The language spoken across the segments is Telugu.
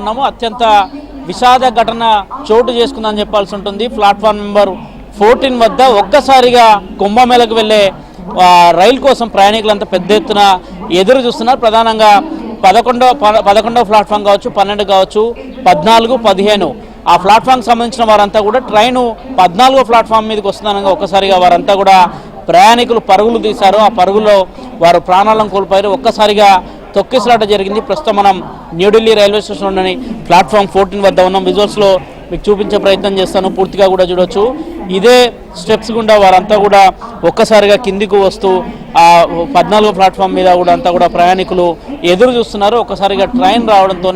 ఉన్నాము. అత్యంత విషాద ఘటన చోటు చేసుకుందని చెప్పాల్సి ఉంటుంది. ప్లాట్ఫామ్ నెంబర్ 14 వద్ద ఒక్కసారిగా కుంభమేళకు వెళ్ళే రైలు కోసం ప్రయాణికులంతా పెద్ద ఎత్తున ఎదురు చూస్తున్నారు. ప్రధానంగా 11వ ప్లాట్ఫామ్ కావచ్చు, 12 కావచ్చు, 14, 15 ఆ ప్లాట్ఫామ్కి సంబంధించిన వారంతా కూడా ట్రైను 14వ ప్లాట్ఫామ్ మీదకి వస్తుందనగా ఒక్కసారిగా వారంతా కూడా ప్రయాణికులు పరుగులు తీశారు. ఆ పరుగుల్లో వారు ప్రాణాలను కోల్పోయారు. ఒక్కసారిగా తొక్కిసలాట జరిగింది. ప్రస్తుతం మనం న్యూఢిల్లీ రైల్వే స్టేషన్లోని ప్లాట్ఫామ్ 14 వద్ద ఉన్నాం. విజువల్స్లో మీకు చూపించే ప్రయత్నం చేస్తాను, పూర్తిగా కూడా చూడొచ్చు. ఇదే స్టెప్స్ గుండా వారంతా కూడా ఒక్కసారిగా కిందికి వస్తూ ఆ 14వ ప్లాట్ఫామ్ మీద కూడా అంతా కూడా ప్రయాణికులు ఎదురు చూస్తున్నారు. ఒక్కసారిగా ట్రైన్ రావడంతో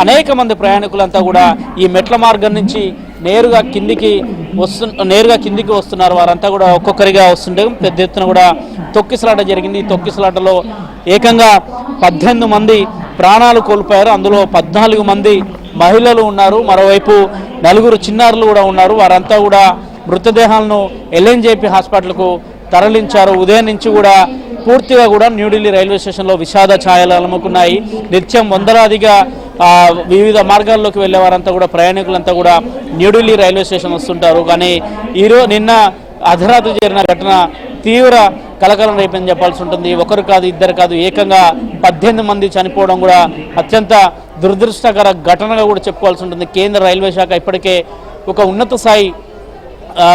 అనేక మంది ప్రయాణికులంతా కూడా ఈ మెట్ల మార్గం నుంచి నేరుగా కిందికి వస్తున్నారు. వారంతా కూడా ఒక్కొక్కరిగా వస్తుంటే పెద్ద ఎత్తున కూడా తొక్కిసలాట జరిగింది. ఈ తొక్కిసలాటలో ఏకంగా 18 మంది ప్రాణాలు కోల్పోయారు. అందులో 14 మంది మహిళలు ఉన్నారు. మరోవైపు 4 చిన్నారులు కూడా ఉన్నారు. వారంతా కూడా మృతదేహాలను ఎల్ఎన్జేపీ హాస్పిటల్కు తరలించారు. ఉదయం నుంచి కూడా పూర్తిగా కూడా న్యూఢిల్లీ రైల్వే స్టేషన్లో విషాద ఛాయలు అలుముకున్నాయి. నిత్యం వందలాదిగా వివిధ మార్గాల్లోకి వెళ్ళే వారంతా కూడా ప్రయాణికులంతా కూడా న్యూఢిల్లీ రైల్వే స్టేషన్ వస్తుంటారు. కానీ నిన్న అర్ధరాత్రి జరిగిన ఘటన తీవ్ర కలకలం రేపని చెప్పాల్సి ఉంటుంది. ఒకరు కాదు, ఇద్దరు కాదు, ఏకంగా 18 మంది చనిపోవడం కూడా అత్యంత దురదృష్టకర ఘటనగా కూడా చెప్పుకోవాల్సి ఉంటుంది. కేంద్ర రైల్వే శాఖ ఇప్పటికే ఒక ఉన్నత స్థాయి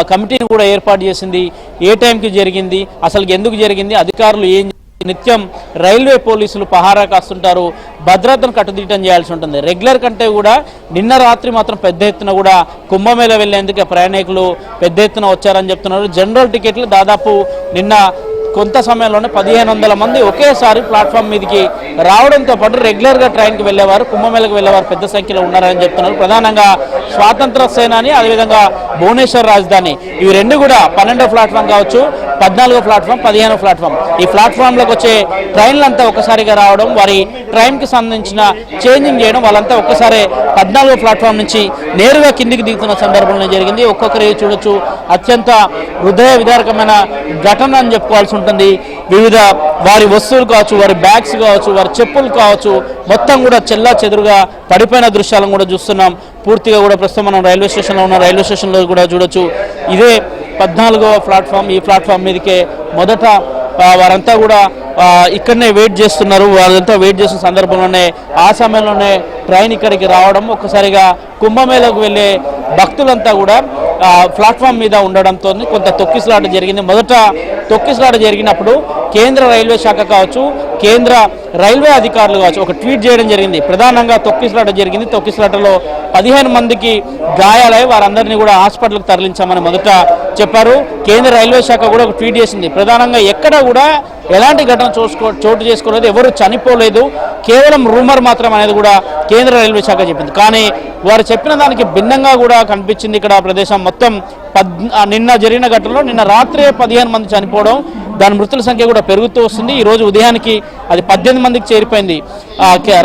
కమిటీని కూడా ఏర్పాటు చేసింది. ఏ టైంకి జరిగింది, అసలు ఎందుకు జరిగింది, అధికారులు ఏం నిత్యం రైల్వే పోలీసులు పహారా కాస్తుంటారు. భద్రతను కట్టుదిట్టం చేయాల్సి ఉంటుంది. రెగ్యులర్ కంటే కూడా నిన్న రాత్రి మాత్రం పెద్ద ఎత్తున కూడా కుంభమేళ వెళ్లేందుకు ప్రయాణికులు పెద్ద ఎత్తున వచ్చారని చెప్తున్నారు. జనరల్ టికెట్లు దాదాపు నిన్న కొంత సమయంలోనే 1500 మంది ఒకేసారి ప్లాట్ఫామ్ మీదకి రావడంతో పాటు రెగ్యులర్గా ట్రైన్కి వెళ్ళేవారు, కుంభమేళకు వెళ్ళేవారు పెద్ద సంఖ్యలో ఉన్నారని చెప్తున్నారు. ప్రధానంగా స్వాతంత్ర సేనాని, అదేవిధంగా భువనేశ్వర్ రాజధాని, ఇవి రెండు కూడా 12వ ప్లాట్ఫామ్ కావచ్చు, 14వ ప్లాట్ఫామ్, 15వ ప్లాట్ఫామ్, ఈ ప్లాట్ఫామ్లోకి వచ్చే ట్రైన్లంతా ఒక్కసారిగా రావడం, వారి ట్రైన్కి సంబంధించిన చేంజింగ్ చేయడం, వాళ్ళంతా ఒక్కసారి 14వ ప్లాట్ఫామ్ నుంచి నేరుగా కిందికి దిగుతున్న సందర్భంలో జరిగింది. ఒక్కొక్కరి చూడొచ్చు, అత్యంత హృదయ విదారకమైన ఘటన అని చెప్పుకోవాల్సి ఉంటుంది. వివిధ వారి వస్తువులు కావచ్చు, వారి బ్యాగ్స్ కావచ్చు, వారి చెప్పులు కావచ్చు, మొత్తం కూడా చెల్లా చెదురుగా పడిపోయిన దృశ్యాలను కూడా చూస్తున్నాం. పూర్తిగా కూడా ప్రస్తుతం మనం రైల్వే స్టేషన్లో ఉన్న రైల్వే స్టేషన్లో కూడా చూడొచ్చు. ఇదే 14వ ప్లాట్ఫామ్. ఈ ప్లాట్ఫామ్ మీదకే మొదట వారంతా కూడా ఇక్కడనే వెయిట్ చేస్తున్నారు. వాళ్ళంతా వెయిట్ చేస్తున్న సందర్భంలోనే ఆ సమయంలోనే ట్రైన్ ఇక్కడికి రావడం, ఒక్కసారిగా కుంభమేళకు వెళ్ళే భక్తులంతా కూడా ప్లాట్ఫామ్ మీద ఉండడంతో కొంత తొక్కిసలాట జరిగింది. మొదట తొక్కిసలాట జరిగినప్పుడు కేంద్ర రైల్వే శాఖ కావచ్చు, కేంద్ర రైల్వే అధికారులు కావచ్చు ఒక ట్వీట్ చేయడం జరిగింది. ప్రధానంగా తొక్కిసలాట జరిగింది. తొక్కిసలాటలో 15 మందికి గాయాలై వారందరినీ కూడా హాస్పిటల్కి తరలించామని మొదట చెప్పారు. కేంద్ర రైల్వే శాఖ కూడా ఒక ట్వీట్ చేసింది. ప్రధానంగా ఎక్కడ కూడా ఎలాంటి ఘటన చోటు చేసుకోలేదు, ఎవరు చనిపోలేదు, కేవలం రూమర్ మాత్రం అనేది కూడా కేంద్ర రైల్వే శాఖ చెప్పింది. కానీ వారు చెప్పిన దానికి భిన్నంగా కూడా కనిపించింది. ఇక్కడ ప్రదేశం మొత్తం నిన్న జరిగిన ఘటనలో నిన్న రాత్రే 15 మంది చనిపోవడం, దాని మృతుల సంఖ్య కూడా పెరుగుతూ వస్తుంది. ఈరోజు ఉదయానికి అది 18 మందికి చేరిపోయింది.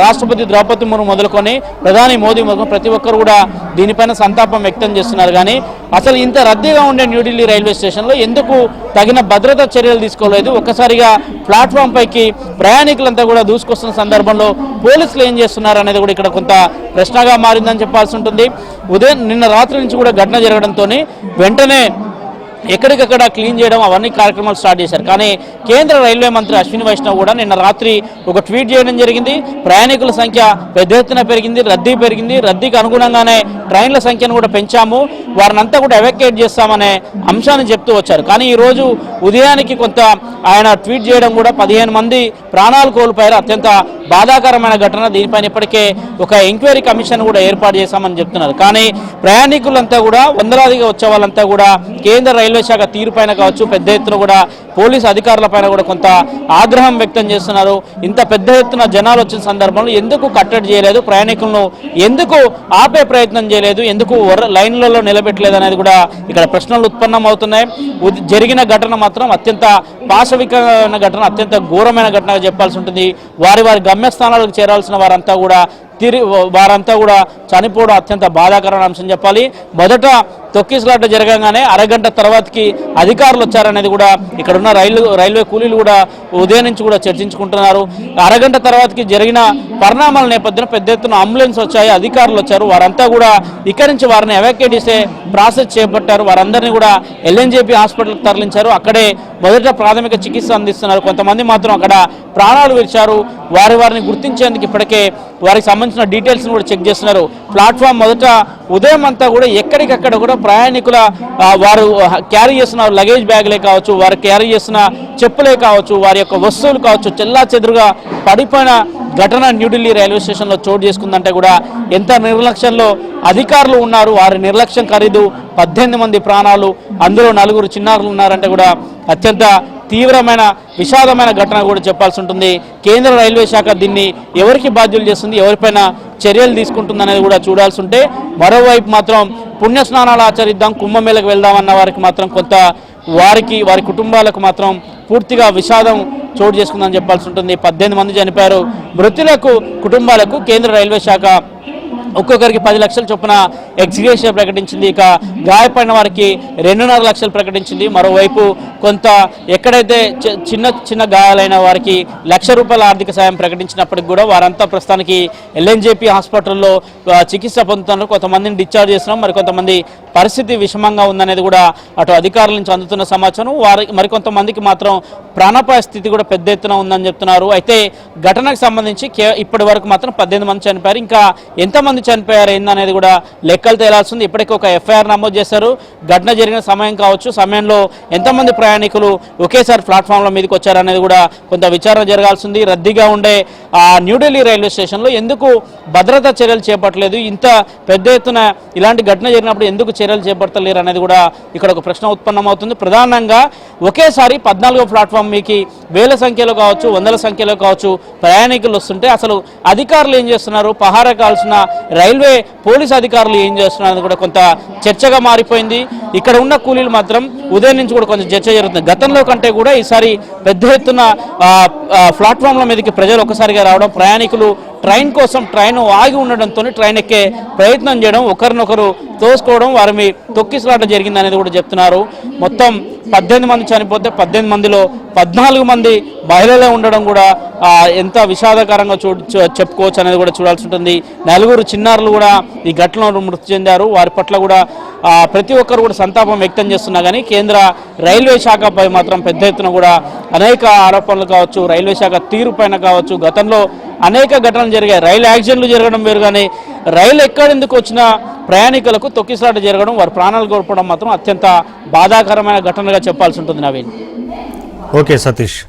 రాష్ట్రపతి ద్రౌపది ముర్ము మొదలుకొని ప్రధాని మోదీ మొదలు ప్రతి ఒక్కరు కూడా దీనిపైన సంతాపం వ్యక్తం చేస్తున్నారు. కానీ అసలు ఇంత రద్దీగా ఉండే న్యూఢిల్లీ రైల్వే స్టేషన్లో ఎందుకు తగిన భద్రతా చర్యలు తీసుకోలేదు? ఒక్కసారిగా ప్లాట్ఫామ్ పైకి ప్రయాణికులంతా కూడా దూసుకొస్తున్న సందర్భంలో పోలీసులు ఏం చేస్తున్నారు అనేది కూడా ఇక్కడ కొంత ప్రశ్నగా మారిందని చెప్పాల్సి ఉంటుంది. నిన్న రాత్రి నుంచి కూడా ఘటన జరగడంతో వెంటనే ఎక్కడికక్కడ క్లీన్ చేయడం అవన్నీ కార్యక్రమాలు స్టార్ట్ చేశారు. కానీ కేంద్ర రైల్వే మంత్రి అశ్విని వైష్ణవ్ కూడా నిన్న రాత్రి ఒక ట్వీట్ చేయడం జరిగింది. ప్రయాణికుల సంఖ్య పెద్ద ఎత్తున పెరిగింది, రద్దీ పెరిగింది, రద్దీకి అనుగుణంగానే ట్రైన్ల సంఖ్యను కూడా పెంచాము, వారినంతా కూడా ఎవాక్యుయేట్ చేస్తామనే అంశాన్ని చెప్తూ వచ్చారు. కానీ ఈరోజు ఉదయానికి కొంత ఆయన ట్వీట్ చేయడం కూడా 15 మంది ప్రాణాలు కోల్పోయారు. అత్యంత బాధాకరమైన ఘటన. దీనిపైన ఇప్పటికే ఒక ఎంక్వైరీ కమిషన్ కూడా ఏర్పాటు చేశామని చెప్తున్నారు. కానీ ప్రయాణికులంతా కూడా వందలాదిగా వచ్చే వాళ్ళంతా కూడా కేంద్ర రైల్వే శాఖ తీరుపైన కావచ్చు, పెద్ద ఎత్తున కూడా పోలీసు అధికారుల పైన కూడా కొంత ఆగ్రహం వ్యక్తం చేస్తున్నారు. ఇంత పెద్ద ఎత్తున జనాలు వచ్చిన సందర్భంలో ఎందుకు కట్టడి చేయలేదు, ప్రయాణికులను ఎందుకు ఆపే ప్రయత్నం చేయలేదు, ఎందుకు లైన్లలో నిలబెట్టలేదు అనేది కూడా ఇక్కడ ప్రశ్నలు ఉత్పన్నం అవుతున్నాయి. జరిగిన ఘటన మాత్రం అత్యంత పాశవికమైన ఘటన, అత్యంత ఘోరమైన ఘటనగా చెప్పాల్సి ఉంటుంది. వారి గమ్యస్థానాలకు చేరాల్సిన వారంతా కూడా చనిపోవడం అత్యంత బాధాకరమైన అంశం చెప్పాలి. మొదట తొక్కిసలాట జరగగానే అరగంట తర్వాతకి అధికారులు వచ్చారనేది కూడా ఇక్కడ ఉన్న రైల్వే కూలీలు కూడా ఉదయం నుంచి కూడా చర్చించుకుంటున్నారు. అరగంట తర్వాతకి జరిగిన పరిణామాల నేపథ్యంలో పెద్ద ఎత్తున అంబులెన్స్ వచ్చాయి, అధికారులు వచ్చారు. వారంతా కూడా ఇక్కడి నుంచి వారిని ఎవాక్యుయేట్ చేసే ప్రాసెస్ చేపట్టారు. వారందరినీ కూడా ఎల్ఎన్జేపీ హాస్పిటల్కి తరలించారు. అక్కడే మొదట ప్రాథమిక చికిత్స అందిస్తున్నారు. కొంతమంది మాత్రం అక్కడ ప్రాణాలు విడిచారు. వారిని గుర్తించేందుకు ఇప్పటికే వారికి సంబంధించిన డీటెయిల్స్ కూడా చెక్ చేస్తున్నారు. ప్లాట్ఫామ్ మొదట ఉదయం అంతా కూడా ఎక్కడికక్కడ కూడా ప్రయాణికుల వారు క్యారీ చేస్తున్న లగేజ్ బ్యాగులే కావచ్చు, వారు క్యారీ చేస్తున్న చెప్పులే కావచ్చు, వారి యొక్క వస్తువులు కావచ్చు, చెల్లా చెదురుగా పడిపోయిన ఘటన న్యూఢిల్లీ రైల్వే స్టేషన్లో చోటు చేసుకుందంటే కూడా ఎంత నిర్లక్ష్యంలో అధికారులు ఉన్నారు. వారి నిర్లక్ష్యం ఖరీదు 18 మంది ప్రాణాలు, అందులో 4 చిన్నారులు ఉన్నారంటే కూడా అత్యంత తీవ్రమైన విషాదమైన ఘటన కూడా చెప్పాల్సి ఉంటుంది. కేంద్ర రైల్వే శాఖ దీన్ని ఎవరికి బాధ్యులు చేస్తుంది, ఎవరిపైన చర్యలు తీసుకుంటుంది అనేది కూడా చూడాల్సి ఉంటే, మరోవైపు మాత్రం పుణ్యస్నానాలు ఆచరిద్దాం, కుంభమేళకు వెళ్దామన్న వారికి మాత్రం కొంత వారి కుటుంబాలకు మాత్రం పూర్తిగా విషాదం చోటు చేసుకుందని చెప్పాల్సి ఉంటుంది. 18 మంది చనిపోయారు. మృతులకు కుటుంబాలకు కేంద్ర రైల్వే శాఖ ఒక్కొక్కరికి 10 లక్షల చొప్పున ఎక్స్గ్రేషియా ప్రకటించింది. ఇక గాయపడిన వారికి 2.5 లక్షలు ప్రకటించింది. మరోవైపు కొంత ఎక్కడైతే చిన్న గాయాలైన వారికి ₹1,00,000 ఆర్థిక సాయం ప్రకటించినప్పటికి కూడా వారంతా ప్రస్తుతానికి ఎల్ఎన్జేపీ హాస్పిటల్లో చికిత్స పొందుతున్నారు. కొంతమందిని డిశ్చార్జ్ చేస్తున్నాం, మరికొంతమంది పరిస్థితి విషమంగా ఉందనేది కూడా అటు అధికారుల నుంచి అందుతున్న సమాచారం. మరికొంతమందికి మాత్రం ప్రాణాపాయ స్థితి కూడా పెద్ద ఎత్తున ఉందని చెప్తున్నారు. అయితే ఘటనకు సంబంధించి ఇప్పటి వరకు మాత్రం 18 మంది చనిపోయారు. ఇంకా ఎంతమంది చనిపోయారు ఏందనేది కూడా లెక్కలు తేలాల్సింది. ఇప్పటికీ ఒక ఎఫ్ఐఆర్ నమోదు చేశారు. ఘటన జరిగిన సమయం కావచ్చు, సమయంలో ఎంతమంది ప్రయాణికులు ఒకేసారి ప్లాట్ఫామ్ల మీదకి వచ్చారనేది కూడా కొంత విచారణ జరగాల్సింది. రద్దీగా ఉండే న్యూఢిల్లీ రైల్వే స్టేషన్లో ఎందుకు భద్రతా చర్యలు చేపట్టలేదు, ఇంత పెద్ద ఎత్తున ఇలాంటి ఘటన జరిగినప్పుడు ఎందుకు చర్యలు చేపట్టలేరు అనేది కూడా ఇక్కడ ఒక ప్రశ్న ఉత్పన్నమవుతుంది. ప్రధానంగా ఒకేసారి 14వ ప్లాట్ఫామ్ మీకు వేల సంఖ్యలో కావచ్చు, వందల సంఖ్యలో కావచ్చు ప్రయాణికులు వస్తుంటే అసలు అధికారులు ఏం చేస్తున్నారు, పహారా కాల్సిన రైల్వే పోలీస్ అధికారులు ఏం చేస్తున్నారు కూడా కొంత చర్చగా మారిపోయింది. ఇక్కడ ఉన్న కూలీలు మాత్రం ఉదయం నుంచి కూడా కొంచెం చర్చ జరుగుతుంది. గతంలో కంటే కూడా ఈసారి పెద్ద ఎత్తున ప్లాట్ఫామ్ల మీదకి ప్రజలు ఒక్కసారిగా రావడం, ప్రయాణికులు ట్రైన్ కోసం ట్రైన్ ఆగి ఉండడంతో ట్రైన్ ఎక్కే ప్రయత్నం చేయడం, ఒకరినొకరు తోసుకోవడం, వారి తొక్కిసలాట జరిగిందనేది కూడా చెప్తున్నారు. మొత్తం 18 మంది చనిపోతే 18 మందిలో 14 మంది మహిళలే ఉండడం కూడా ఎంత విషాదకరంగా చెప్పుకోవచ్చు అనేది కూడా చూడాల్సి ఉంటుంది. 4 చిన్నారులు కూడా ఈ ఘటనలో మృతి చెందారు. వారి పట్ల కూడా ప్రతి ఒక్కరు కూడా సంతాపం వ్యక్తం చేస్తున్నా కానీ కేంద్ర రైల్వే శాఖపై మాత్రం పెద్ద ఎత్తున కూడా అనేక ఆరోపణలు కావచ్చు, రైల్వే శాఖ తీరు పైన కావచ్చు. గతంలో అనేక ఘటనలు జరిగాయి. రైలు యాక్సిడెంట్లు జరగడం వేరు, కానీ రైలు ఎక్కడెందుకు వచ్చిన ప్రయాణికులకు తొక్కిసలాట జరగడం, వారి ప్రాణాలు కోల్పోవడం మాత్రం అత్యంత బాధాకరమైన ఘటనగా చెప్పాల్సి ఉంటుంది. నవీన్. ఓకే సతీష్.